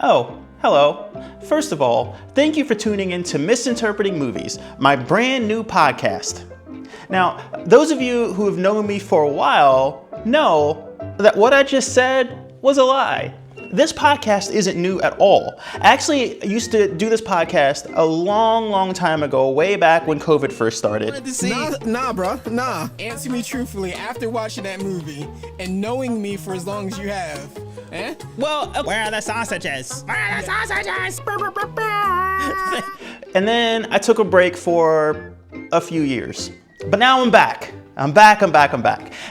Oh, hello. First of all, thank you for tuning in to Misinterpreting Movies, my brand new podcast. Now, those of you who have known me for a while know that what I just said was a lie. This podcast isn't new at all. I actually used to do this podcast a long time ago, way back when COVID first started. Nah, bro. Answer me truthfully, after watching that movie and knowing me for as long as you have, Well, where are the sausages? And then I took a break for a few years. But now I'm back. I'm back.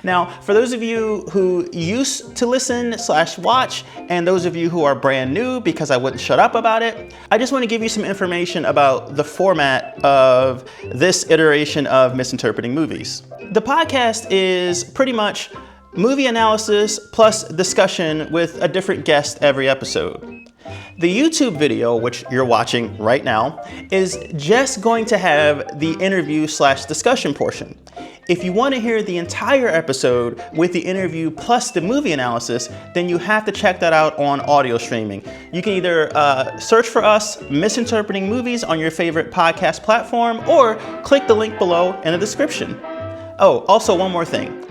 Now, for those of you who used to listen/watch, and those of you who are brand new because I wouldn't shut up about it, I just want to give you some information about the format of this iteration of Misinterpreting Movies. The podcast is pretty much movie analysis plus discussion with a different guest every episode. The YouTube video, which you're watching right now, is just going to have the interview/discussion portion. If you want to hear the entire episode with the interview plus the movie analysis, then you have to check that out on audio streaming. You can either search for us, Misinterpreting Movies, on your favorite podcast platform, or click the link below in the description. Oh, also one more thing.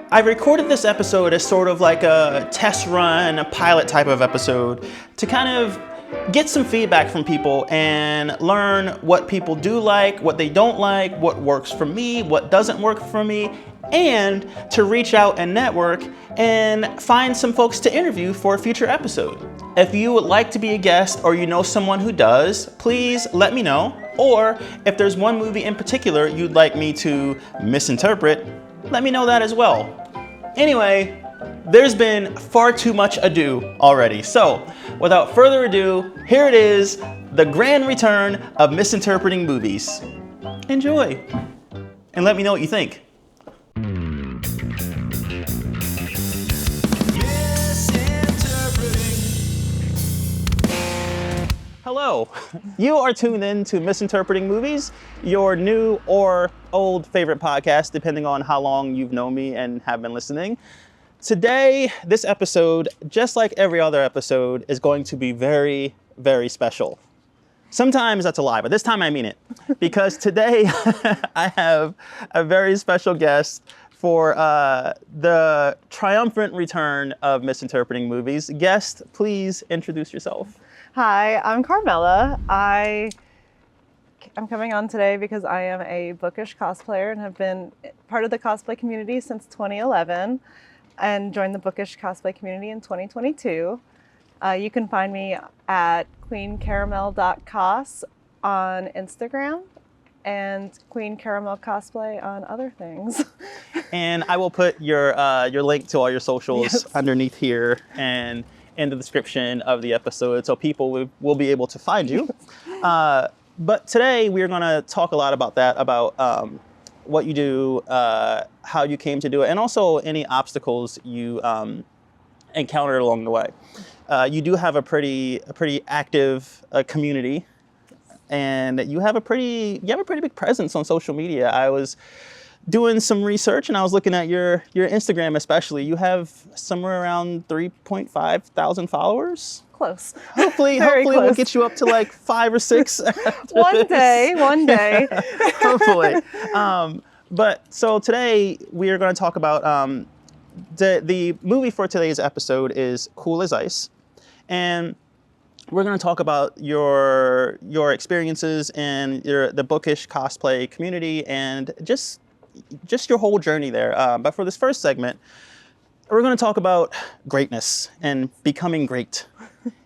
I recorded this episode as sort of like a test run, a pilot type of episode to kind of get some feedback from people and learn what people do like, what they don't like, what works for me, what doesn't work for me, and to reach out and network and find some folks to interview for a future episode. If you would like to be a guest or you know someone who does, please let me know. Or if there's one movie in particular you'd like me to misinterpret, let me know that as well. Anyway, there's been far too much ado already. So, without further ado, here it is, the grand return of Misinterpreting Movies. Enjoy, and let me know what you think. Hello, you are tuned in to Misinterpreting Movies, your new or old favorite podcast, depending on how long you've known me and have been listening. Today, this episode, just like every other episode, is going to be very, very special. Sometimes that's a lie, but this time I mean it. Because today, I have a very special guest for the triumphant return of Misinterpreting Movies. Guest, please introduce yourself. Hi, I'm Carmella. I'm coming on today because I am a bookish cosplayer and have been part of the cosplay community since 2011 and joined the bookish cosplay community in 2022. You can find me at queencaramel.cos on Instagram and Queen Caramel Cosplay on other things. And I will put your link to all your socials underneath here and in the description of the episode, so people will be able to find you. But today we're going to talk a lot about that, about what you do, how you came to do it, and also any obstacles you encountered along the way. You do have a pretty active community, and you have a pretty big presence on social media. I was doing some research and I was looking at your Instagram especially. You have somewhere around 3.5 thousand followers. Close. Hopefully close. We'll get you up to like 5 or 6. One day. Hopefully. But so today we are going to talk about the movie for today's episode is Cool as Ice. And we're going to talk about your experiences in the bookish cosplay community and just your whole journey there. But for this first segment, we're going to talk about greatness and becoming great.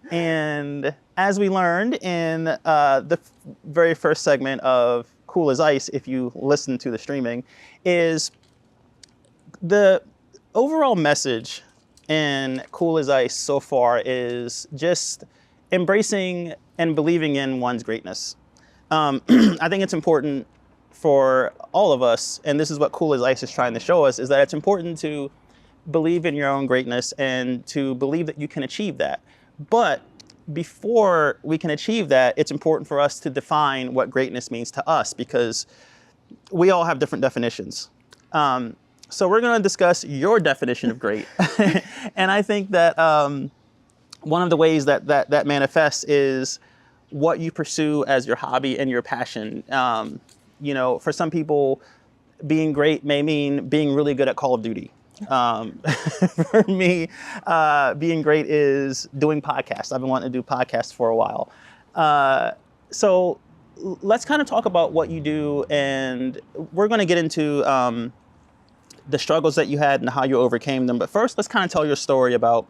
And as we learned in the very first segment of Cool as Ice, if you listen to the streaming, is the overall message in Cool as Ice so far is just embracing and believing in one's greatness. I think it's important for all of us, and this is what Cool as Ice is trying to show us, is that it's important to believe in your own greatness and to believe that you can achieve that. But before we can achieve that, it's important for us to define what greatness means to us, because we all have different definitions. So we're going to discuss your definition of great. And I think that one of the ways that manifests is what you pursue as your hobby and your passion. For some people, being great may mean being really good at Call of Duty. For me, being great is doing podcasts. I've been wanting to do podcasts for a while. So let's kind of talk about what you do, and we're going to get into the struggles that you had and how you overcame them. But first, let's kind of tell your story about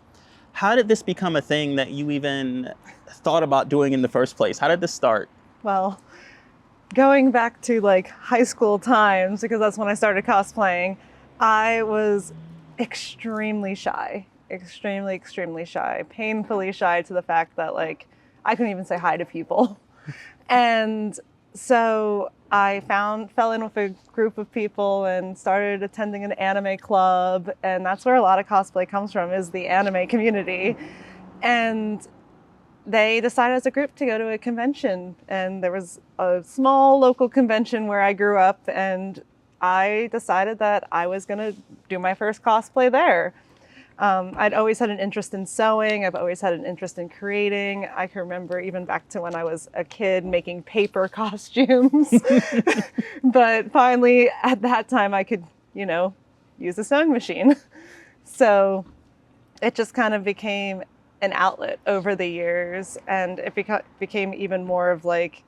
how did this become a thing that you even thought about doing in the first place? How did this start? Well, going back to like high school times, because that's when I started cosplaying, I was extremely shy, extremely shy, painfully shy to the fact that like I couldn't even say hi to people. And so I fell in with a group of people and started attending an anime club. And that's where a lot of cosplay comes from, is the anime community. And they decided as a group to go to a convention. And there was a small local convention where I grew up, and I decided that I was going to do my first cosplay there. I'd always had an interest in sewing. I've always had an interest in creating. I can remember even back to when I was a kid making paper costumes. But finally, at that time, I could, use a sewing machine. So it just kind of became an outlet over the years. And it became even more of like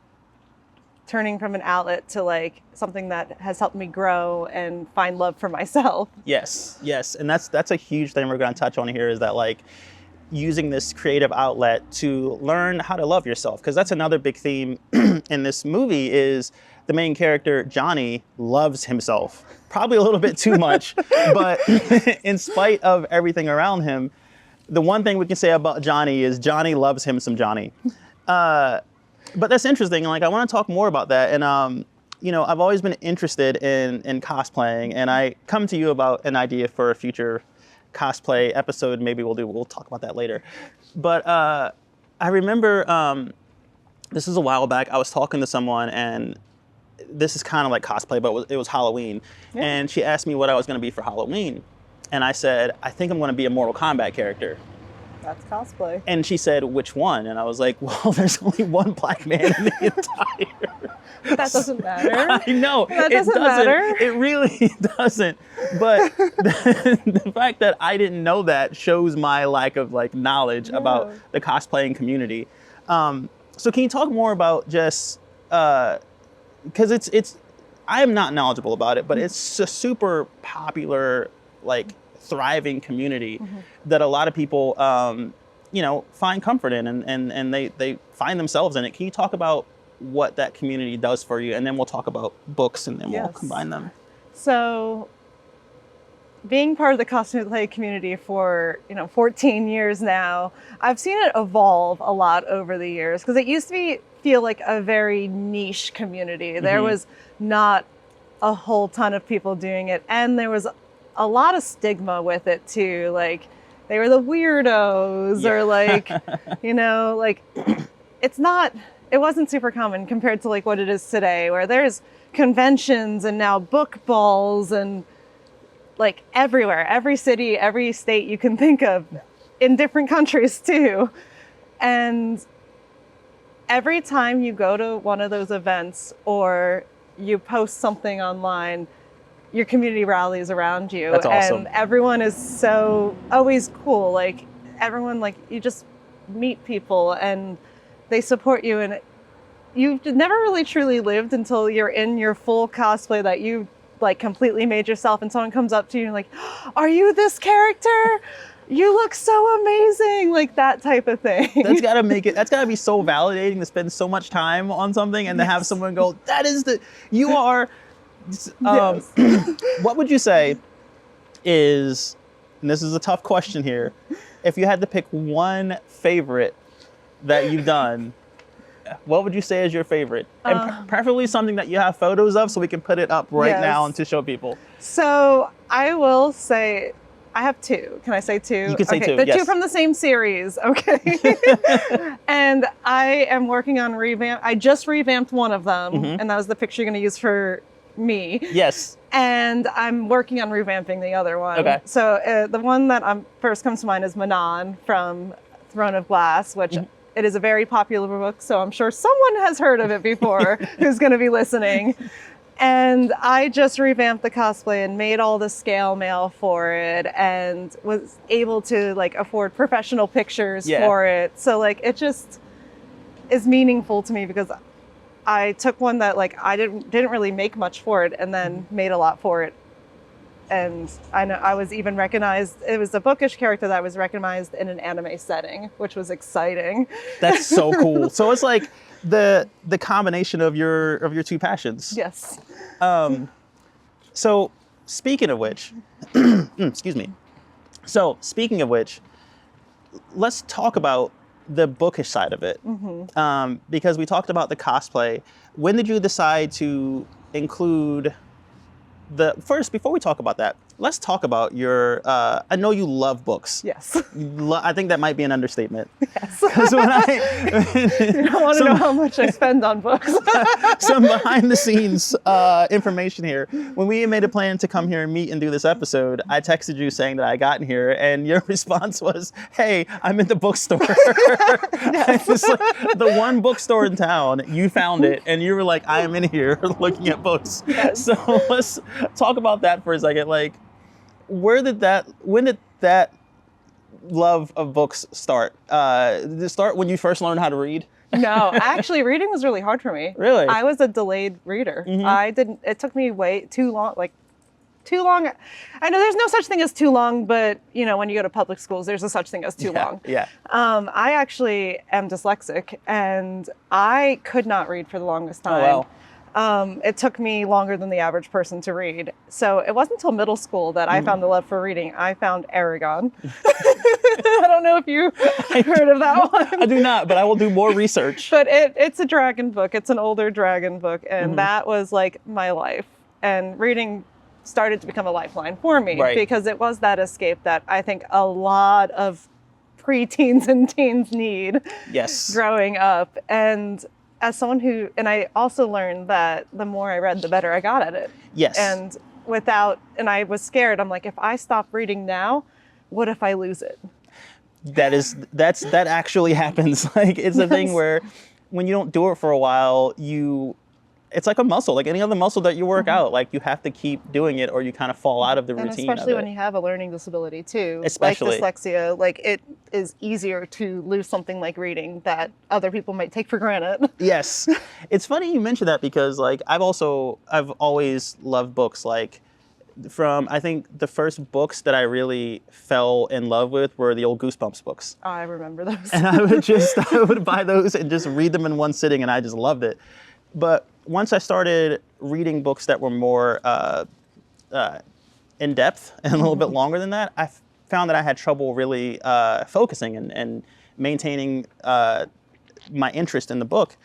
turning from an outlet to like something that has helped me grow and find love for myself. Yes. And that's a huge thing we're going to touch on here, is that like using this creative outlet to learn how to love yourself. Because that's another big theme in this movie, is the main character, Johnny, loves himself. Probably a little bit too much, but in spite of everything around him, the one thing we can say about Johnny is Johnny loves him some Johnny. But that's interesting. Like, I want to talk more about that. And, I've always been interested in cosplaying, and I come to you about an idea for a future cosplay episode. Maybe we'll talk about that later. But I remember this is a while back. I was talking to someone, and this is kind of like cosplay, but it was Halloween. Yeah. And she asked me what I was going to be for Halloween. And I said, I think I'm going to be a Mortal Kombat character. That's cosplay. And she said, which one? And I was like, well, there's only one black man in the entire. That doesn't matter. I know. That doesn't matter. It really doesn't. But the fact that I didn't know that shows my lack of like knowledge about the cosplaying community. So can you talk more about just, because it's, I am not knowledgeable about it, but it's a super popular, like, thriving community that a lot of people, find comfort in, and they find themselves in it. Can you talk about what that community does for you? And then we'll talk about books, and then we'll combine them. So being part of the cosplay community for, 14 years now, I've seen it evolve a lot over the years, because it used to feel like a very niche community. There was not a whole ton of people doing it, and there was a lot of stigma with it too. Like, they were the weirdos, or like, it wasn't super common compared to like what it is today, where there's conventions and now book balls and like everywhere, every city, every state you can think of, in different countries too. And every time you go to one of those events or you post something online, your community rallies around you. That's awesome. And everyone is so always cool. Like, everyone, like, you just meet people and they support you, and you've never really truly lived until you're in your full cosplay that you like completely made yourself, and someone comes up to you and like, are you this character? You look so amazing, like that type of thing. That's gotta be so validating to spend so much time on something and to have someone go, you are. What would you say is, and this is a tough question here, if you had to pick one favorite that you've done, what would you say is your favorite? And preferably something that you have photos of, so we can put it up right now and to show people. So I will say, I have two. Can I say two? You can say two, The yes. two from the same series, okay? And I am working on I just revamped one of them, and that was the picture you're going to use for me. Yes. And I'm working on revamping the other one. Okay. So the one that first comes to mind is Manon from Throne of Glass, which it is a very popular book, so I'm sure someone has heard of it before who's going to be listening. And I just revamped the cosplay and made all the scale mail for it and was able to like afford professional pictures for it. So like it just is meaningful to me because I took one that like I didn't really make much for it and then made a lot for it. And I know I was even recognized, it was a bookish character that was recognized in an anime setting, which was exciting. That's so cool. So it's like the combination of your two passions. Yes. So speaking of which, excuse me. So speaking of which, let's talk about the bookish side of it. Because we talked about the cosplay. When did you decide to include before we talk about that, let's talk about your, I know you love books. Yes. I think that might be an understatement. Yes. Because You don't want to know how much I spend on books. Some behind the scenes information here. When we made a plan to come here and meet and do this episode, I texted you saying that I got in here and your response was, hey, I'm in the bookstore. It's like the one bookstore in town, you found it and you were like, I am in here looking at books. Yes. So let's talk about that for a second. Like, when did that love of books start? Did it start when you first learned how to read? No, actually reading was really hard for me. Really? I was a delayed reader. It took me way too long, too long. I know there's no such thing as too long, but you know, when you go to public schools, there's a such thing as too long. Yeah. I actually am dyslexic and I could not read for the longest time. Oh, wow. It took me longer than the average person to read. So it wasn't until middle school that I found the love for reading. I found Aragon. I don't know if you heard of that one. I do not, but I will do more research. But it's a dragon book. It's an older dragon book. And that was like my life. And reading started to become a lifeline for me because it was that escape that I think a lot of preteens and teens need growing up. And as someone and I also learned that the more I read, the better I got at it. Yes. And I was scared. I'm like, if I stop reading now, what if I lose it? That actually happens. Like, it's a thing where when you don't do it for a while, it's like a muscle, like any other muscle that you work out. Like, you have to keep doing it or you kind of fall out of the routine. Especially when you have a learning disability too, Especially. like dyslexia, like it is easier to lose something like reading that other people might take for granted. Yes. It's funny you mention that because like I've always loved books. Like I think the first books that I really fell in love with were the old Goosebumps books. Oh, I remember those. And I would buy those and just read them in one sitting and I just loved it. But once I started reading books that were more in depth and a little bit longer than that, I found that I had trouble really focusing and maintaining my interest in the book.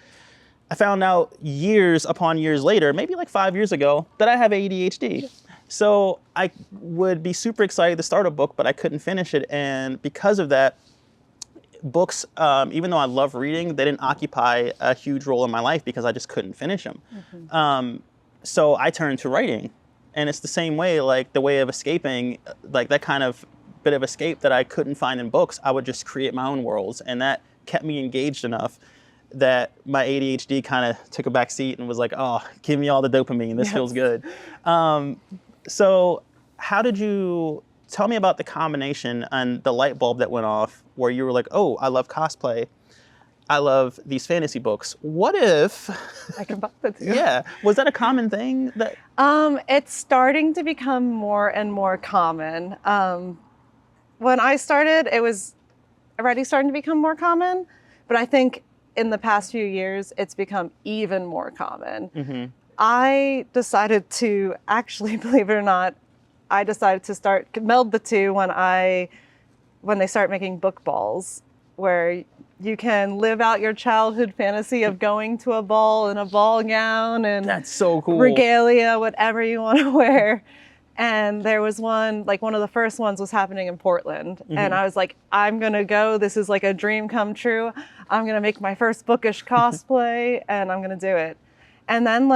I found out years upon years later, maybe like 5 years ago, that I have ADHD. So I would be super excited to start a book, but I couldn't finish it. And because of that, books, even though I love reading, they didn't occupy a huge role in my life because I just couldn't finish them. So I turned to writing. And it's the same way, like the way of escaping, like that kind of bit of escape that I couldn't find in books, I would just create my own worlds. And that kept me engaged enough that my ADHD kind of took a back seat and was like, oh, give me all the dopamine. This feels good. So how did you... Tell me about the combination and the light bulb that went off where you were like, oh, I love cosplay. I love these fantasy books. What if... I combined the two. Yeah. Was that a common thing? It's starting to become more and more common. When I started, it was already starting to become more common. But I think in the past few years, it's become even more common. I decided to actually, believe it or not, I decided to meld the two when they start making book balls, where you can live out your childhood fantasy of going to a ball in a ball gown and that's so cool. Regalia, whatever you want to wear. And there was one of the first ones was happening in Portland. And I was like, I'm going to go. This is like a dream come true. I'm going to make my first bookish cosplay and I'm going to do it. And then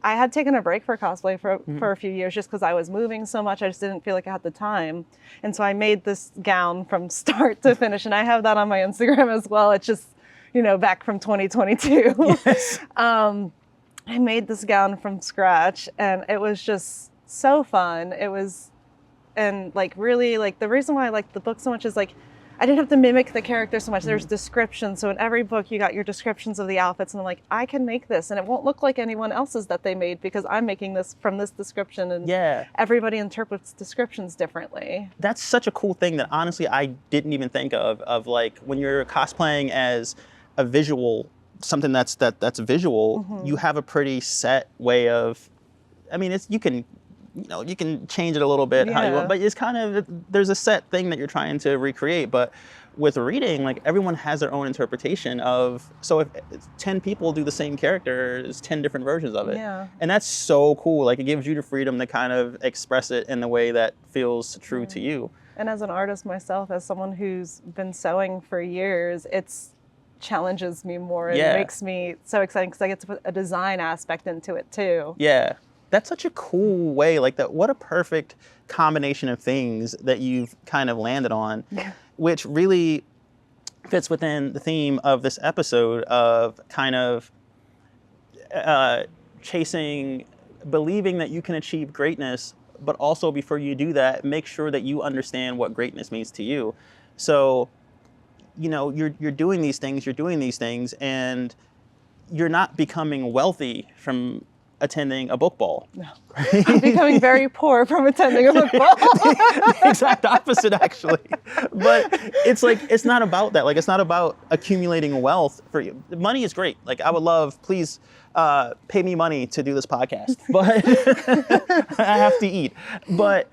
I had taken a break for cosplay for a few years just because I was moving so much. I just didn't feel like I had the time. And so I made this gown from start to finish. And I have that on my Instagram as well. It's just, back from 2022. Yes. I made this gown from scratch and it was just so fun. And like really like the reason why I liked the book so much is like I didn't have to mimic the character so much. There's descriptions. So in every book you got your descriptions of the outfits and I'm like, I can make this and it won't look like anyone else's that they made because I'm making this from this description and everybody interprets descriptions differently. That's such a cool thing that honestly I didn't even think of like when you're cosplaying as a visual, something that's visual, you have a pretty set way of, I mean, you can change it a little bit how you want, but it's kind of, there's a set thing that you're trying to recreate. But with reading, like everyone has their own interpretation of, so if 10 people do the same character, there's 10 different versions of it. Yeah. And that's so cool. Like it gives you the freedom to kind of express it in the way that feels true to you. And as an artist myself, as someone who's been sewing for years, it's challenges me more and makes me so excited because I get to put a design aspect into it too. Yeah, that's such a cool way. Like that, what a perfect combination of things that you've kind of landed on, which really fits within the theme of this episode of kind of chasing, believing that you can achieve greatness, but also before you do that, make sure that you understand what greatness means to you. So you're doing these things, and you're not becoming wealthy from attending a book ball. No. I'm becoming very poor from attending a book ball. The exact opposite, actually. But it's like, it's not about that. Like, it's not about accumulating wealth for you. Money is great. Like, I would love, please pay me money to do this podcast. But I have to eat. But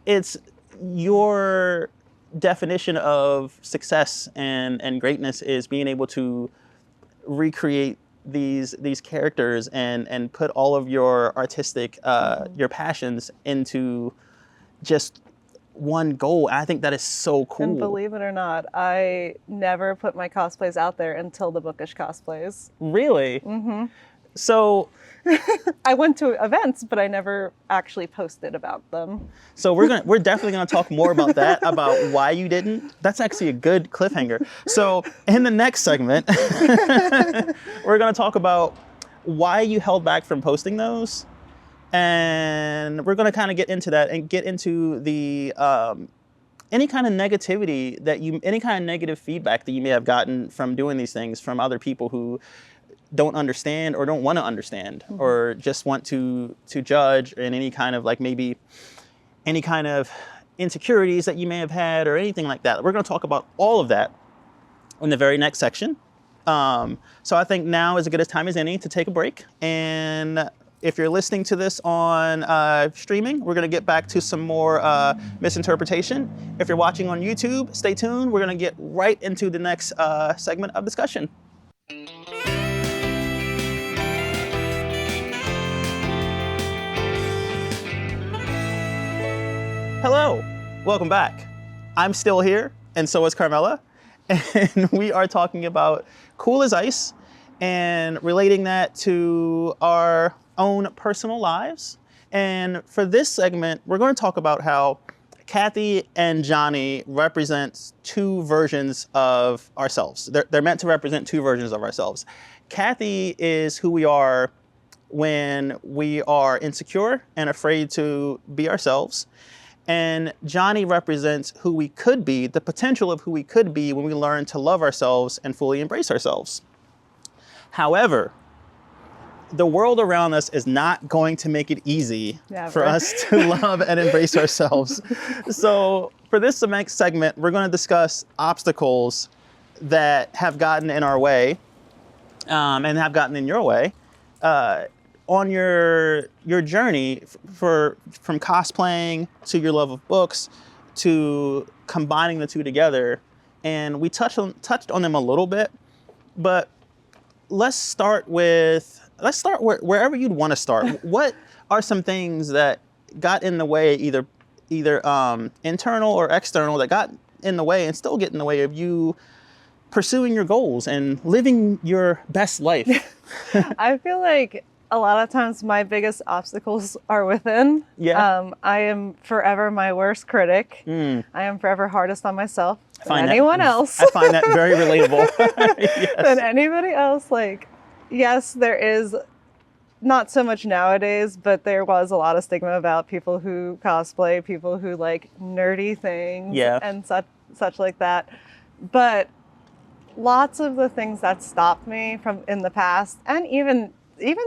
it's your definition of success and greatness is being able to recreate these characters and put all of your artistic your passions into just one goal. And I think that is so cool. And believe it or not, I never put my cosplays out there until the bookish cosplays. Really? Mm-hmm. So I went to events, but I never actually posted about them. So we're definitely gonna talk more about that, about why you didn't. That's actually a good cliffhanger. So in the next segment, we're gonna talk about why you held back from posting those, and we're gonna kind of get into that and get into the any kind of negativity any kind of negative feedback that you may have gotten from doing these things from other people who don't understand or don't want to understand or just want to judge, and any kind of like maybe any kind of insecurities that you may have had or anything like that. We're going to talk about all of that in the very next section. So I think now is as good a time as any to take a break. And if you're listening to this on streaming, we're going to get back to some more misinterpretation. If you're watching on YouTube, stay tuned. We're going to get right into the next segment of discussion. Hello, welcome back. I'm still here, and so is Carmella, and we are talking about Cool as Ice and relating that to our own personal lives. And for this segment, we're going to talk about how Kathy and Johnny represent two versions of ourselves. They're meant to represent two versions of ourselves. Kathy is who we are when we are insecure and afraid to be ourselves. And Johnny represents who we could be, the potential of who we could be when we learn to love ourselves and fully embrace ourselves. However, the world around us is not going to make it easy for us to love and embrace ourselves. So for this next segment, we're going to discuss obstacles that have gotten in our way and have gotten in your way on your journey from cosplaying to your love of books to combining the two together. And we touched on them a little bit, but let's start wherever you'd want to start. What are some things that got in the way, either internal or external, that got in the way and still get in the way of you pursuing your goals and living your best life? I feel like a lot of times my biggest obstacles are within. Yeah. I am forever my worst critic. I am forever hardest on myself than anyone else. I find that very relatable. Yes. Than anybody else. Like, yes, there is not so much nowadays, but there was a lot of stigma about people who cosplay, people who like nerdy things and such like that. But lots of the things that stopped me from in the past, and even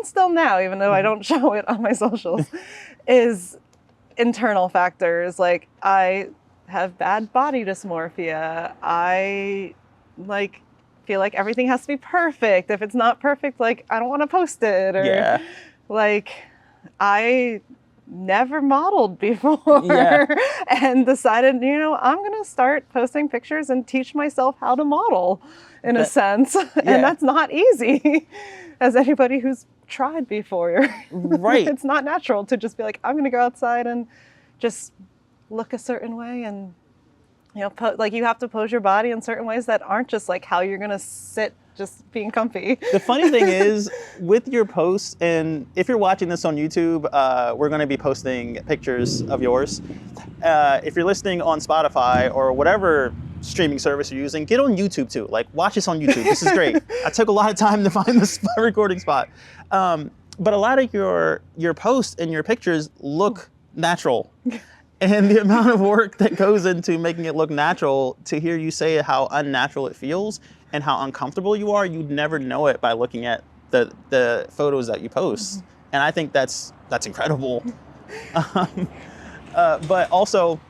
still now, even though I don't show it on my socials, is internal factors. Like, I have bad body dysmorphia. I feel like everything has to be perfect. If it's not perfect, like, I don't want to post it. Or like, I never modeled before and decided, I'm going to start posting pictures and teach myself how to model in a sense. And that's not easy, as anybody who's tried before. Right. It's not natural to just be like, I'm going to go outside and just look a certain way. And, like, you have to pose your body in certain ways that aren't just like how you're going to sit just being comfy. The funny thing is, with your posts, and if you're watching this on YouTube, we're going to be posting pictures of yours. If you're listening on Spotify or whatever streaming service you're using, get on YouTube too. Like, watch this on YouTube. This is great. I took a lot of time to find this recording spot. But a lot of your posts and your pictures look natural. And the amount of work that goes into making it look natural, to hear you say how unnatural it feels and how uncomfortable you are, you'd never know it by looking at the photos that you post. And I think that's incredible. But also,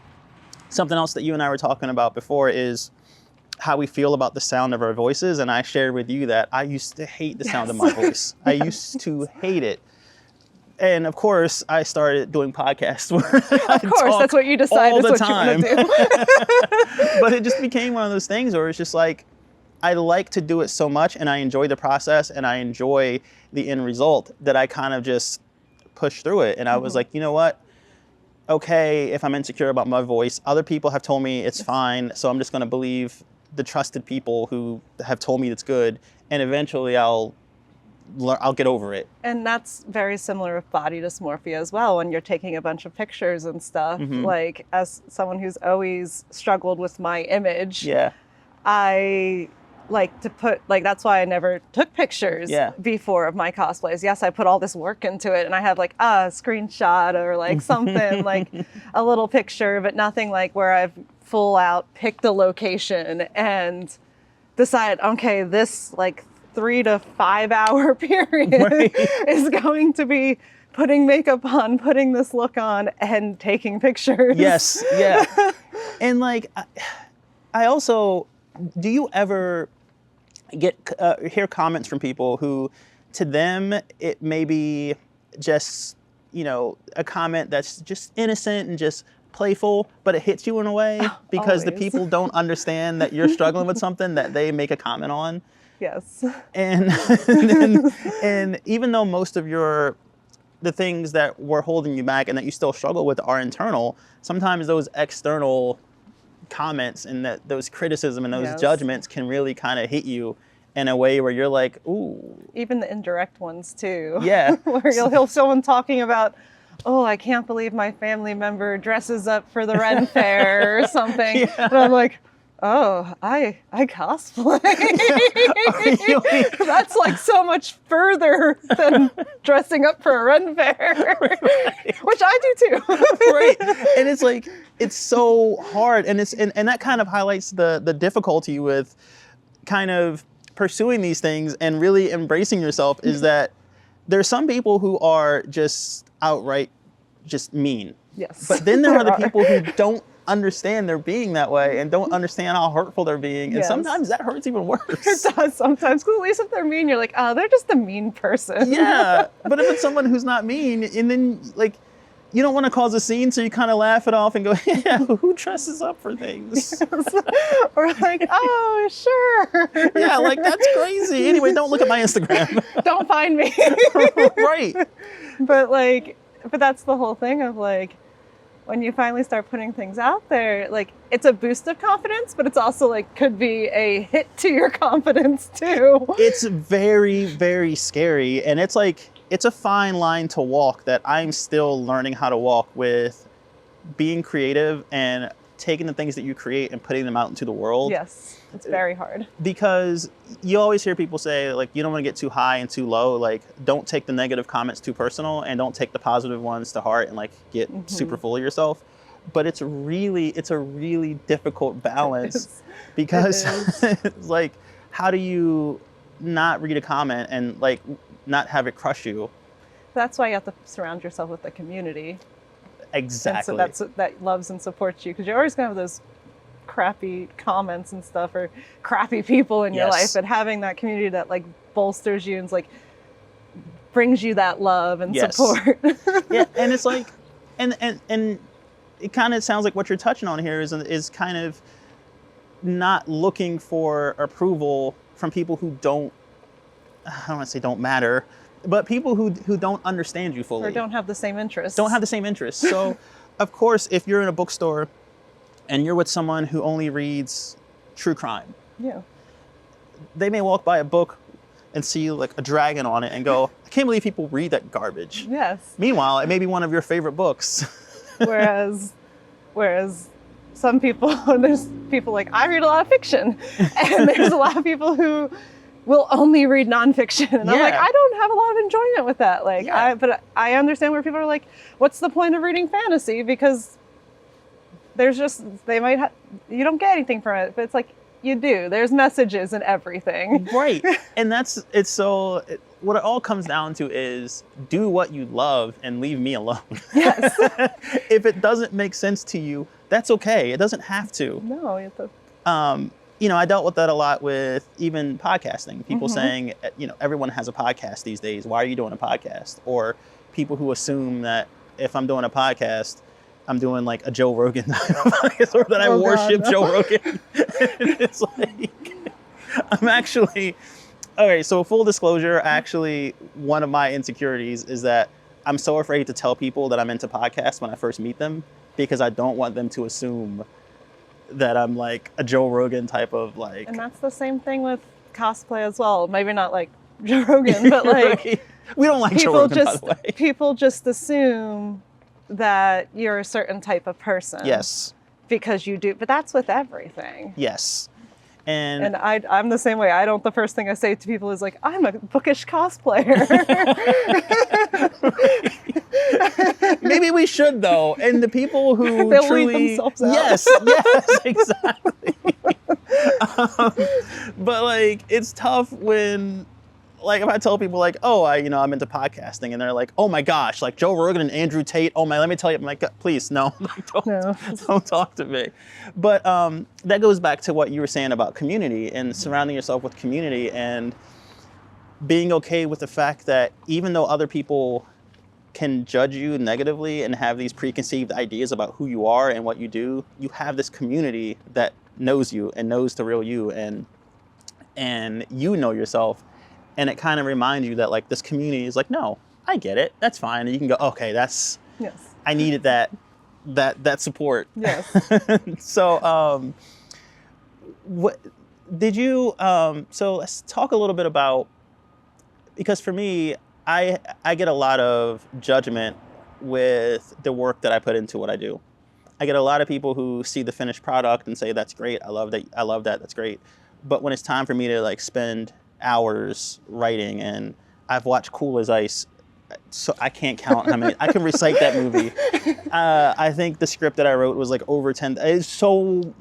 something else that you and I were talking about before is how we feel about the sound of our voices. And I shared with you that I used to hate the sound of my voice. I used to hate it. And of course, I started doing podcasts where of course, that's what you decided all the what time. you want to do. But it just became one of those things where it's just like, I like to do it so much, and I enjoy the process, and I enjoy the end result, that I kind of just push through it. And I was like, you know what? Okay, if I'm insecure about my voice, other people have told me it's fine, so I'm just going to believe the trusted people who have told me it's good, and eventually I'll get over it. And that's very similar with body dysmorphia as well. When you're taking a bunch of pictures and stuff, like, as someone who's always struggled with my image, I like to put, like, that's why I never took pictures before of my cosplays. Yes, I put all this work into it, and I have like a screenshot or like something, like a little picture, but nothing like where I've full out picked a location and decide, okay, this like 3 to 5 hour period is going to be putting makeup on, putting this look on, and taking pictures. Yes, yeah. And like, I also, do you ever get hear comments from people who, to them, it may be just, a comment that's just innocent and just playful, but it hits you in a way because the people don't understand that you're struggling with something that they make a comment on? Yes. And and even though most of the things that were holding you back and that you still struggle with are internal, sometimes those external comments and those criticism and those judgments can really kind of hit you in a way where you're like, ooh. Even the indirect ones too. Yeah. Where you'll hear someone talking about, oh, I can't believe my family member dresses up for the Ren Fair or something. And I'm like, oh, I cosplay. That's like so much further than dressing up for a Ren Fair, which I do too. Right. And it's like, it's so hard. And and that kind of highlights the difficulty with kind of pursuing these things and really embracing yourself, is that there's some people who are just outright just mean. Yes. But then there are the people who don't understand they're being that way and don't understand how hurtful they're being. And sometimes that hurts even worse. It does sometimes, because at least if they're mean, you're like, oh, they're just a mean person. Yeah. But if it's someone who's not mean, and then like, you don't want to cause a scene, so you kind of laugh it off and go, yeah, who dresses up for things? Yes. Or like, oh, sure. Yeah, like, that's crazy. Anyway, don't look at my Instagram. Don't find me. Right. But that's the whole thing of like, when you finally start putting things out there, like, it's a boost of confidence, but it's also like could be a hit to your confidence too. It's very, very scary. And it's like, it's a fine line to walk that I'm still learning how to walk with being creative and taking the things that you create and putting them out into the world. Yes, it's very hard. Because you always hear people say, like, you don't want to get too high and too low. Like, don't take the negative comments too personal and don't take the positive ones to heart and, like, get super full of yourself. But it's a really difficult balance because it's like, how do you not read a comment and, like, not have it crush you? That's why you have to surround yourself with a community. Exactly. And so that loves and supports you, because you're always going to have those crappy comments and stuff, or crappy people in your life, and having that community that, like, bolsters you and, like, brings you that love and support. Yeah, and it's like, and it kind of sounds like what you're touching on here is kind of not looking for approval from people who don't, I don't want to say don't matter, but people who don't understand you fully. Or don't have the same interests. Don't have the same interests. So, of course, if you're in a bookstore and you're with someone who only reads true crime, they may walk by a book and see, like, a dragon on it and go, I can't believe people read that garbage. Yes. Meanwhile, it may be one of your favorite books. Whereas some people, there's people like, I read a lot of fiction. And there's a lot of people who will only read nonfiction. And I'm like, I don't have a lot of enjoyment with that. Like, but I understand where people are like, what's the point of reading fantasy? Because there's just, you don't get anything from it. But it's like, you do. There's messages and everything. Right. And what it all comes down to is do what you love and leave me alone. Yes. If it doesn't make sense to you, that's okay. It doesn't have to. No, you have to. I dealt with that a lot with even podcasting. People saying, everyone has a podcast these days. Why are you doing a podcast? Or people who assume that if I'm doing a podcast, I'm doing, like, a Joe Rogan podcast, or that I worship Joe Rogan. It's like, I'm actually, okay, so full disclosure, actually, one of my insecurities is that I'm so afraid to tell people that I'm into podcasts when I first meet them, because I don't want them to assume that I'm, like, a Joe Rogan type of, like... And that's the same thing with cosplay as well. Maybe not like Joe Rogan, but, like... Right. We don't like Joe Rogan, by the way. People just assume that you're a certain type of person. Yes. Because you do. But that's with everything. Yes. And I'm the same way. The first thing I say to people is, like, I'm a bookish cosplayer. Maybe we should, though. And the people who they'll truly... leave themselves out. Yes, exactly. But, like, it's tough when... Like, if I tell people, like, oh, I'm into podcasting, and they're like, oh my gosh, like Joe Rogan and Andrew Tate, oh my, let me tell you, I'm like, please, no, don't talk to me. But that goes back to what you were saying about community and surrounding yourself with community and being okay with the fact that even though other people can judge you negatively and have these preconceived ideas about who you are and what you do, you have this community that knows you and knows the real you, and you know yourself. And it kind of reminds you that, like, this community is like, no, I get it. That's fine. And you can go, okay, I needed that support. Yes. So, what did you, so let's talk a little bit about, because for me, I get a lot of judgment with the work that I put into what I do. I get a lot of people who see the finished product and say, that's great. I love that. That's great. But when it's time for me to, like, spend hours writing, and I've watched Cool as Ice, so I can't count how many. I can recite that movie. I think the script that I wrote was like over 10. It's so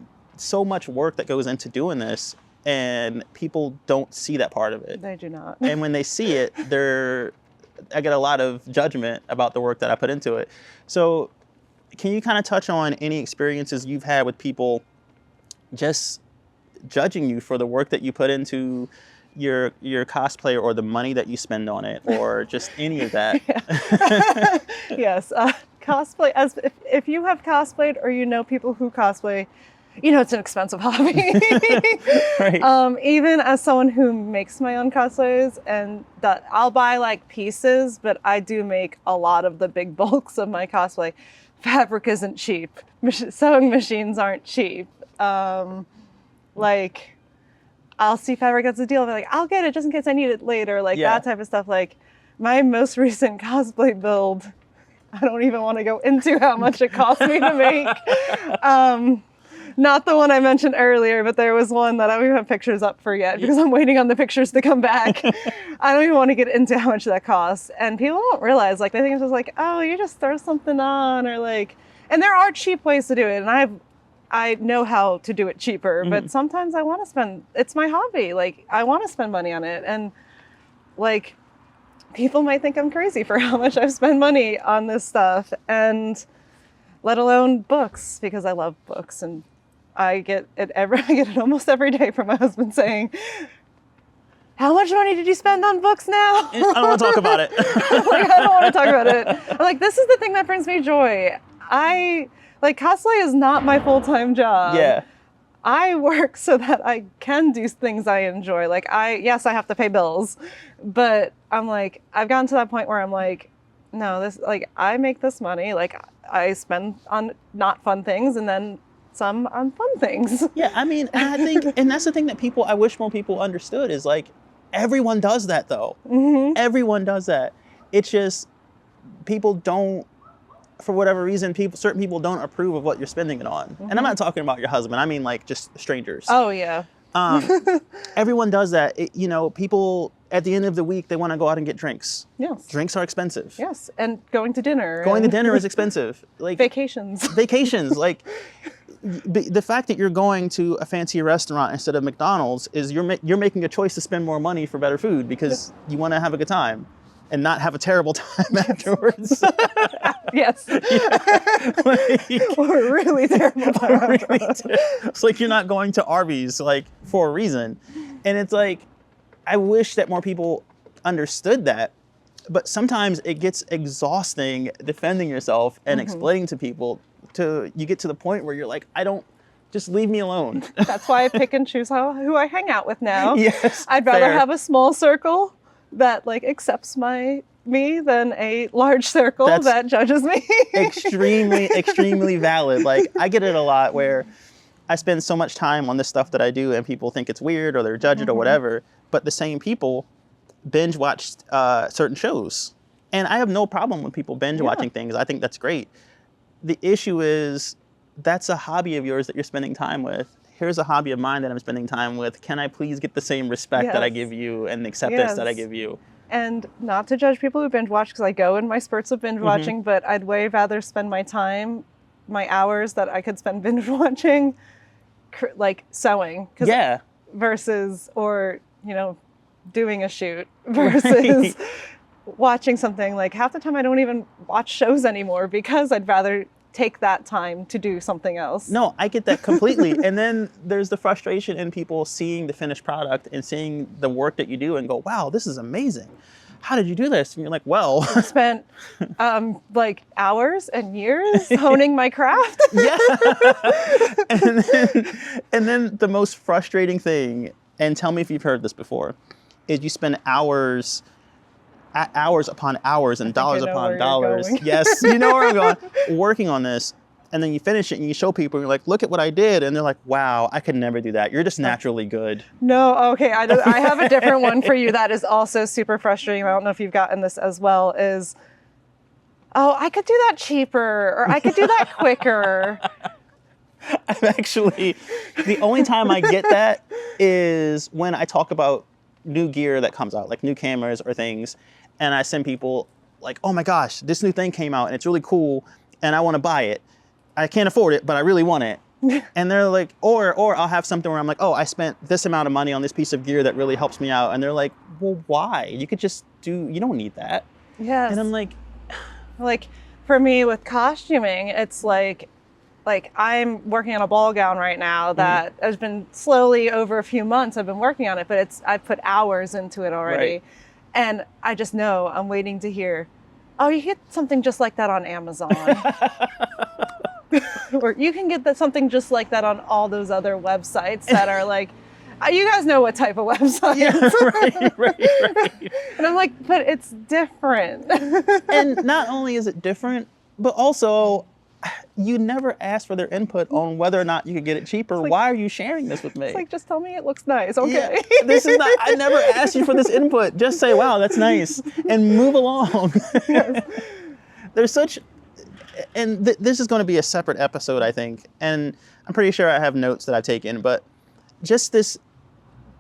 much work that goes into doing this, and people don't see that part of it. They do not. And when they see it, I get a lot of judgment about the work that I put into it. So can you kind of touch on any experiences you've had with people just judging you for the work that you put into your cosplay, or the money that you spend on it, or just any of that? Yes. Cosplay, if you have cosplayed or you know people who cosplay, it's an expensive hobby. Right. Even as someone who makes my own cosplays, and that I'll buy, like, pieces, but I do make a lot of the big bulks of my cosplay. Fabric isn't cheap. Sewing machines aren't cheap. Like, I'll see fabric as a deal. I'm like, I'll get it just in case I need it later. Like, that type of stuff. Like, my most recent cosplay build, I don't even want to go into how much it cost me to make. Not the one I mentioned earlier, but there was one that I don't even have pictures up for yet because I'm waiting on the pictures to come back. I don't even want to get into how much that costs. And people don't realize, like, they think it's just like, oh, you just throw something on, or like, and there are cheap ways to do it. And I know how to do it cheaper, but sometimes I want to spend, it's my hobby. Like, I want to spend money on it. And like, people might think I'm crazy for how much I've spent money on this stuff, and let alone books, because I love books. And I get it almost every day from my husband saying, how much money did you spend on books now? I don't want to talk about it. Like, I don't want to talk about it. I'm like, this is the thing that brings me joy. Cosplay is not my full-time job. Yeah. I work so that I can do things I enjoy. Like, yes, I have to pay bills, but I'm like, I've gotten to that point where I'm like, no, I make this money. Like, I spend on not fun things and then some on fun things. Yeah, I mean, and I think, and that's the thing that I wish more people understood is like, everyone does that though. Everyone does that. It's just, people don't, for whatever reason, certain people don't approve of what you're spending it on. And I'm not talking about your husband. I mean, like, just strangers. Oh yeah. Everyone does that. People at the end of the week, they want to go out and get drinks. Yes. Drinks are expensive. Yes, and going to dinner. Going to dinner is expensive. Like vacations. Vacations, like. The fact that you're going to a fancy restaurant instead of McDonald's is you're making a choice to spend more money for better food because you want to have a good time and not have a terrible time afterwards. Yes. Or really terrible time. It's like you're not going to Arby's like for a reason. And it's like, I wish that more people understood that, but sometimes it gets exhausting defending yourself and explaining to people. You get to the point where you're like, just leave me alone. That's why I pick and choose who I hang out with now. Yes, I'd rather fair. have a small circle that like accepts me than a large circle that judges me. extremely valid. Like, I get it a lot where I spend so much time on this stuff that I do and people think it's weird or they're judge it or whatever, but the same people binge watch certain shows. And I have no problem with people binge watching things. I think that's great. The issue is, that's a hobby of yours that you're spending time with. Here's a hobby of mine that I'm spending time with. Can I please get the same respect that I give you and acceptance that I give you? And not to judge people who binge watch, because I go in my spurts of binge watching, but I'd way rather spend my time, my hours that I could spend binge watching, like sewing. Versus, or, doing a shoot versus watching something. Like, half the time I don't even watch shows anymore because I'd rather take that time to do something else. No, I get that completely. And then there's the frustration in people seeing the finished product and seeing the work that you do and go, wow, this is amazing. How did you do this? And you're like, well, I spent like hours and years honing my craft. Yeah. and then the most frustrating thing, and tell me if you've heard this before, is you spend hours upon hours and dollars upon dollars. Yes, you know where I'm going. Working on this, and then you finish it and you show people, and you're like, look at what I did. And they're like, wow, I could never do that. You're just naturally good. No, okay. I have a different one for you that is also super frustrating. I don't know if you've gotten this as well, is, oh, I could do that cheaper, or I could do that quicker. I've actually, the only time I get that is when I talk about new gear that comes out, like new cameras or things. And I send people like, oh my gosh, this new thing came out and it's really cool and I want to buy it. I can't afford it, but I really want it. And they're like, or I'll have something where I'm like, oh, I spent this amount of money on this piece of gear that really helps me out. And they're like, well, why? You could just you don't need that. Yes. And I'm like for me with costuming, it's like I'm working on a ball gown right now that has been slowly over a few months I've been working on it, but I've put hours into it already. Right. And I just know I'm waiting to hear, oh, you get something just like that on Amazon. Or you can get something just like that on all those other websites that are like, you guys know what type of website. Yeah, right. And I'm like, but it's different. And not only is it different, but also you never asked for their input on whether or not you could get it cheaper. like- Why are you sharing this with me? It's like, just tell me it looks nice, okay? Yeah, this is not, I never asked you for this input. Just say, wow, that's nice, and move along. There's such, and this is going to be a separate episode, I think, and I'm pretty sure I have notes that I've taken, but just this,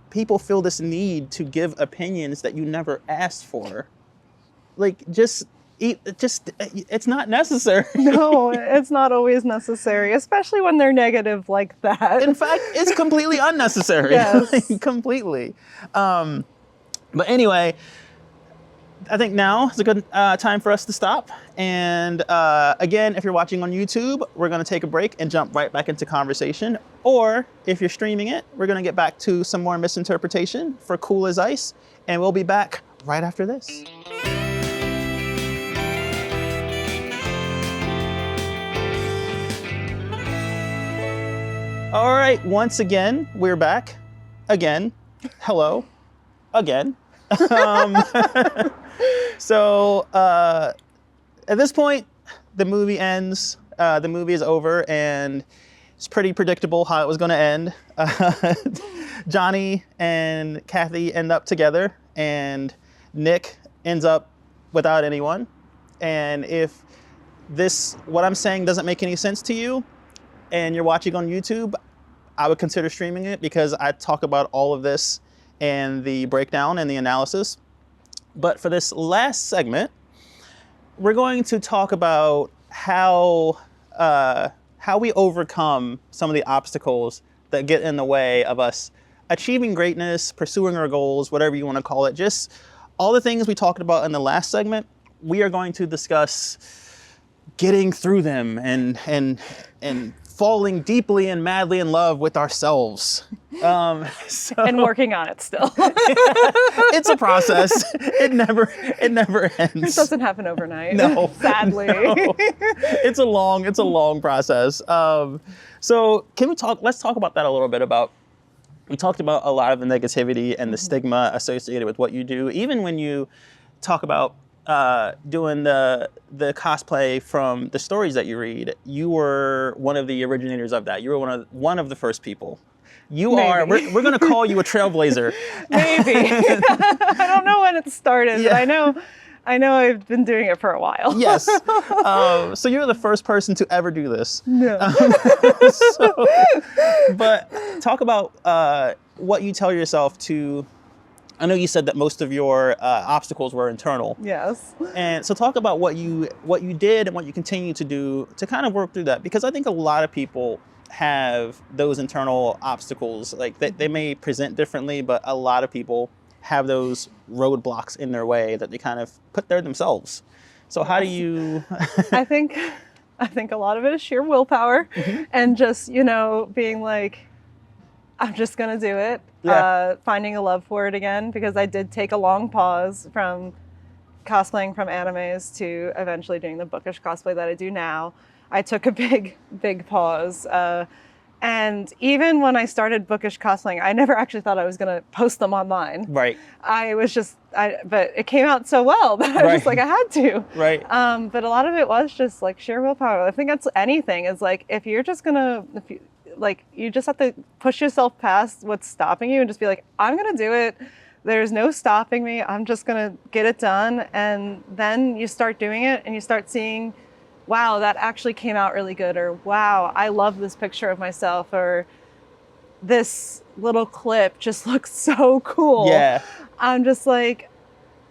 people feel this need to give opinions that you never asked for. Like, it's not necessary. No, it's not always necessary, especially when they're negative like that. In fact, it's completely unnecessary. Yes. Like, completely. But anyway, I think now is a good time for us to stop. And again, if you're watching on YouTube, we're going to take a break and jump right back into conversation. Or if you're streaming it, we're going to get back to some more misinterpretation for Cool as Ice. And we'll be back right after this. All right, once again, we're back. Again. Hello. Again. So at this point, the movie ends. The movie is over, and it's pretty predictable how it was going to end. Johnny and Kathy end up together, and Nick ends up without anyone. And if what I'm saying doesn't make any sense to you, and you're watching on YouTube, I would consider streaming it, because I talk about all of this and the breakdown and the analysis. But for this last segment, we're going to talk about how we overcome some of the obstacles that get in the way of us achieving greatness, pursuing our goals, whatever you want to call it. Just all the things we talked about in the last segment, we are going to discuss getting through them and falling deeply and madly in love with ourselves. And working on it still. It's a process. It never ends. It doesn't happen overnight. No. Sadly. No. It's a long process. So let's talk about that a little bit. We talked about a lot of the negativity and the stigma associated with what you do. Even when you talk about doing the cosplay from the stories that you read, you were one of the originators of that. You were one of the first people. You Maybe. are. We're going to call you a trailblazer. Maybe. I don't know when it started, Yeah. but I know I've been doing it for a while. Yes. So you're the first person to ever do this. No. But talk about what you tell yourself to. I know you said that most of your obstacles were internal. Yes. And so talk about what you did and what you continue to do to kind of work through that, because I think a lot of people have those internal obstacles. Like they may present differently, but a lot of people have those roadblocks in their way that they kind of put there themselves. So how do you? I think a lot of it is sheer willpower, and just being like, I'm just gonna do it. Yeah. Finding a love for it again, because I did take a long pause from cosplaying from animes to eventually doing the bookish cosplay that I do now. I took a big pause. And even when I started bookish cosplaying, I never actually thought I was going to post them online. Right. But it came out so well that I was just like, I had to. Right. But a lot of it was just like sheer willpower. I think that's anything, is like, if you're just going to, you just have to push yourself past what's stopping you and just be like, I'm going to do it. There's no stopping me. I'm just going to get it done. And then you start doing it and you start seeing, wow, that actually came out really good, or wow, I love this picture of myself, or this little clip just looks so cool. Yeah. I'm just like,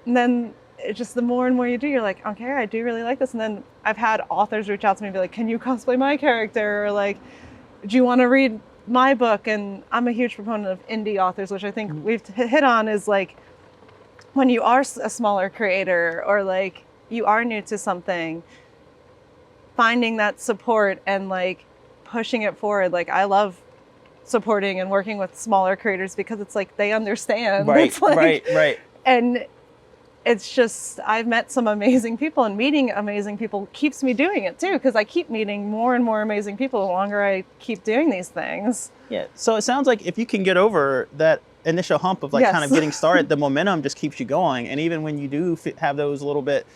and then it just, the more and more you do, you're like, okay, I do really like this. And then I've had authors reach out to me and be like, can you cosplay my character? Or like, do you want to read my book? And I'm a huge proponent of indie authors, which I think we've hit on, is like, when you are a smaller creator, or like you are new to something, finding that support and like pushing it forward. Like, I love supporting and working with smaller creators, because it's like they understand. Right. It's like, Right. And it's just, I've met some amazing people, and meeting amazing people keeps me doing it too, because I keep meeting more and more amazing people the longer I keep doing these things. Yeah. So it sounds like if you can get over that initial hump of like Yes. kind of getting started, the momentum just keeps you going. And even when you do have those little bit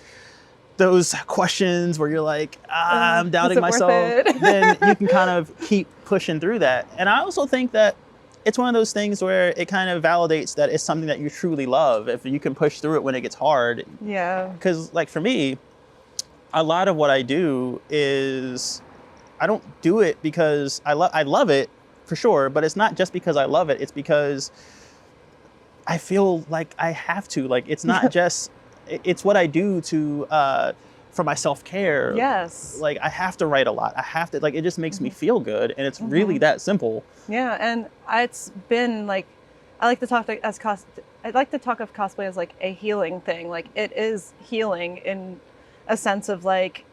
those questions where you're like, I'm doubting it worth myself, it? then you can kind of keep pushing through that. And I also think that it's one of those things where it kind of validates that it's something that you truly love if you can push through it when it gets hard. Yeah. Because like for me, a lot of what I do is I don't do it because I love it for sure, but it's not just because I love it. It's because I feel like I have to. Like it's not just, it's what I do to for my self-care. Yes. Like I have to write a lot. I have to, like, it just makes me feel good, and it's really that simple. Yeah, and it's been like, I like to talk of cosplay as like a healing thing. Like it is healing in a sense of like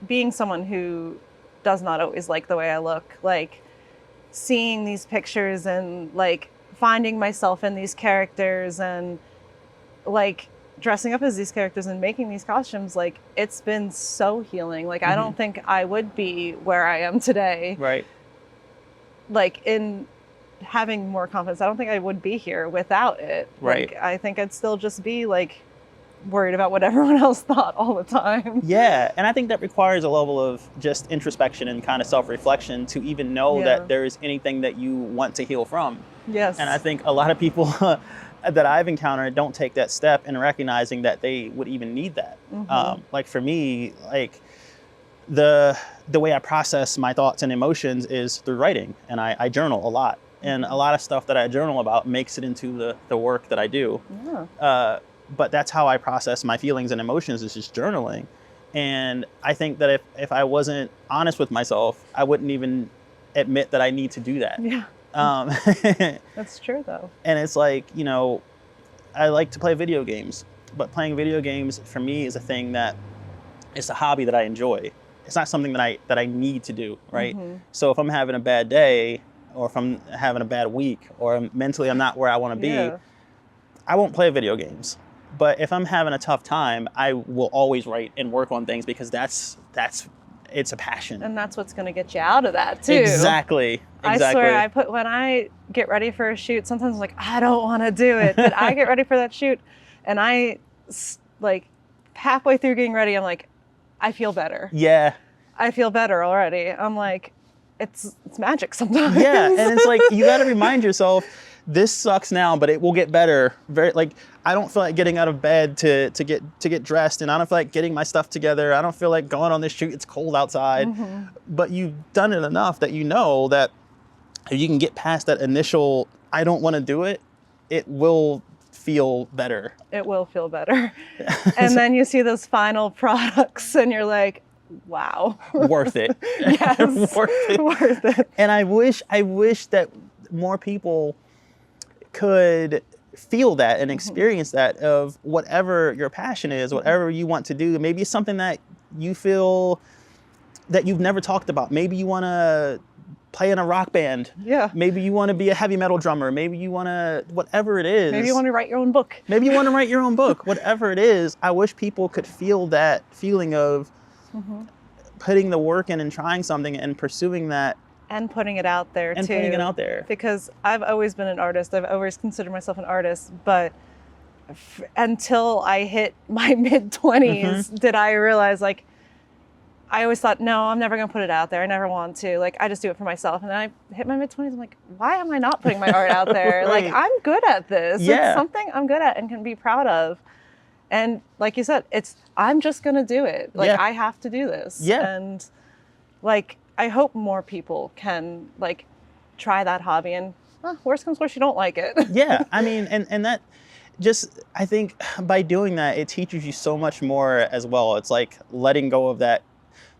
being someone who does not always like the way I look. Like seeing these pictures and like finding myself in these characters and like dressing up as these characters and making these costumes, like it's been so healing. Like I don't think I would be where I am today. Right. Like in having more confidence, I don't think I would be here without it. Right. Like, I think I'd still just be like worried about what everyone else thought all the time. Yeah, and I think that requires a level of just introspection and kind of self-reflection to even know that there is anything that you want to heal from. Yes. And I think a lot of people that I've encountered don't take that step in recognizing that they would even need that. Like for me, like the way I process my thoughts and emotions is through writing, and I journal a lot. And a lot of stuff that I journal about makes it into the work that I do. Yeah. But that's how I process my feelings and emotions, is just journaling. And I think that if I wasn't honest with myself, I wouldn't even admit that I need to do that. Yeah. That's true though. And it's like, you know, I like to play video games, but playing video games for me is a thing that it's a hobby that I enjoy. It's not something that I need to do, right? So if I'm having a bad day, or if I'm having a bad week, or mentally I'm not where I want to be, I won't play video games. But if I'm having a tough time, I will always write and work on things, because it's a passion. And that's what's going to get you out of that too. Exactly. I swear, when I get ready for a shoot, sometimes I'm like, I don't want to do it, but I get ready for that shoot, and I like halfway through getting ready, I'm like, I feel better. Yeah. I feel better already. I'm like, it's magic sometimes. Yeah, and it's like, you got to remind yourself, this sucks now, but it will get better. Like, I don't feel like getting out of bed to get dressed, and I don't feel like getting my stuff together. I don't feel like going on this shoot. It's cold outside. But you've done it enough that you know that if you can get past that initial, I don't want to do it, it will feel better. It will feel better. And then you see those final products and you're like, wow. Worth it. Yes. Worth it. Worth it. And I wish that more people could feel that and experience that, of whatever your passion is, whatever you want to do. Maybe it's something that you feel that you've never talked about. Maybe you want to play in a rock band. Yeah. Maybe you want to be a heavy metal drummer. Maybe you want to, whatever it is. Maybe you want to write your own book. Maybe you want to write your own book. Whatever it is, I wish people could feel that feeling of putting the work in and trying something and pursuing that. And putting it out there too. And putting it out there. Because I've always been an artist. I've always considered myself an artist. But until I hit my mid-20s, did I realize, like, I always thought, no, I'm never going to put it out there. I never want to. Like, I just do it for myself. And then I hit my mid-20s. I'm like, why am I not putting my art out there? Right. Like, I'm good at this. Yeah. It's something I'm good at and can be proud of. And like you said, I'm just going to do it. Like, I have to do this. Yeah. And like, I hope more people can like try that hobby, and worst comes worst, you don't like it. Yeah, I mean, and that just, I think by doing that, it teaches you so much more as well. It's like letting go of that,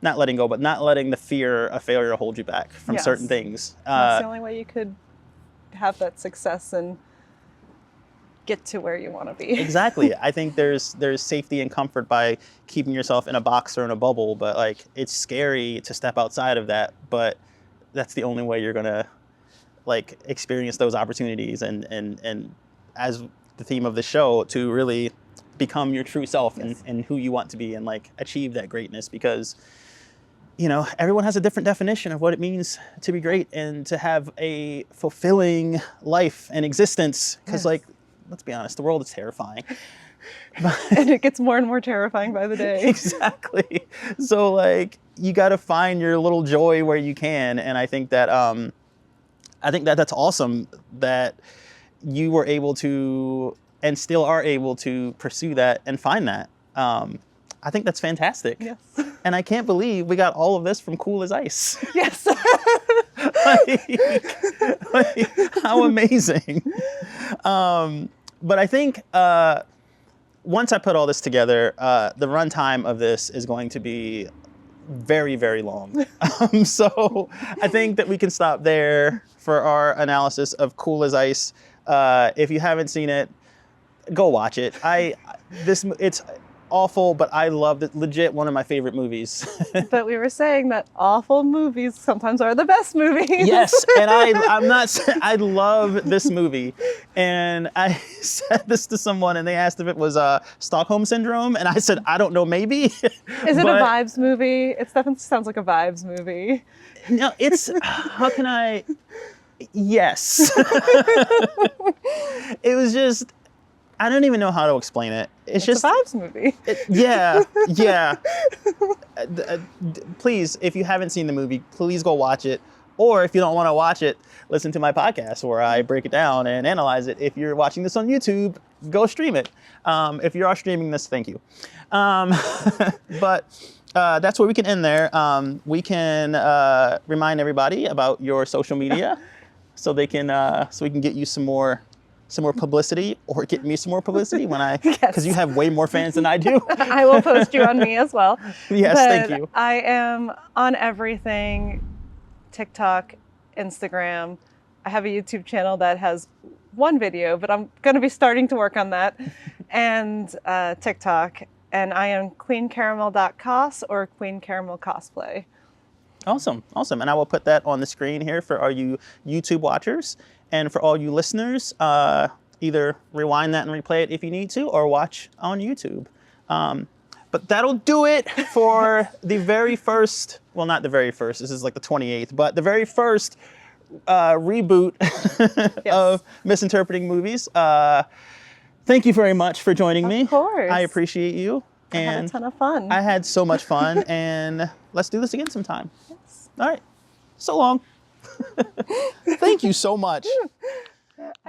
not letting go, but not letting the fear of failure hold you back from certain things. That's the only way you could have that success and get to where you want to be. Exactly. I think there's safety and comfort by keeping yourself in a box or in a bubble, but like, it's scary to step outside of that, but that's the only way you're gonna like experience those opportunities and as the theme of the show, to really become your true self and who you want to be, and like achieve that greatness, because you know, everyone has a different definition of what it means to be great and to have a fulfilling life and existence. Because like, let's be honest, the world is terrifying. And it gets more and more terrifying by the day. Exactly. So like you got to find your little joy where you can, and I think that that's awesome that you were able to and still are able to pursue that and find that. I think that's fantastic. Yes. And I can't believe we got all of this from Cool as Ice. Yes. like, how amazing. But I think once I put all this together, the runtime of this is going to be very, very long. So I think that we can stop there for our analysis of Cool as Ice. If you haven't seen it, go watch it. It's awful, but I loved it. Legit one of my favorite movies. But we were saying that awful movies sometimes are the best movies. Yes, and I love this movie. And I said this to someone and they asked if it was Stockholm Syndrome, and I said, I don't know, maybe. Is it a vibes movie? It definitely sounds like a vibes movie. No, it's, how can I, yes. It was just, I don't even know how to explain it. It's just a vibes movie. Yeah. Please, if you haven't seen the movie, please go watch it. Or if you don't want to watch it, listen to my podcast where I break it down and analyze it. If you're watching this on YouTube, go stream it. If you are streaming this, thank you. But that's where we can end there. We can remind everybody about your social media so we can get you some more publicity, or get me some more publicity because you have way more fans than I do. I will post you on me as well. Yes, but thank you. I am on everything, TikTok, Instagram. I have a YouTube channel that has one video, but I'm going to be starting to work on that, and TikTok. And I am queencaramel.cos or Queen Caramel Cosplay. Awesome. And I will put that on the screen here for all you YouTube watchers. And for all you listeners, either rewind that and replay it if you need to, or watch on YouTube. But that'll do it for the very first, well, not the very first, this is like the 28th, but the very first reboot of Misinterpreting Movies. Thank you very much for joining me. Of course. I appreciate you. I had a ton of fun. I had so much fun, and let's do this again sometime. Yes. All right. So long. Thank you so much.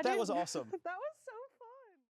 That was awesome. That was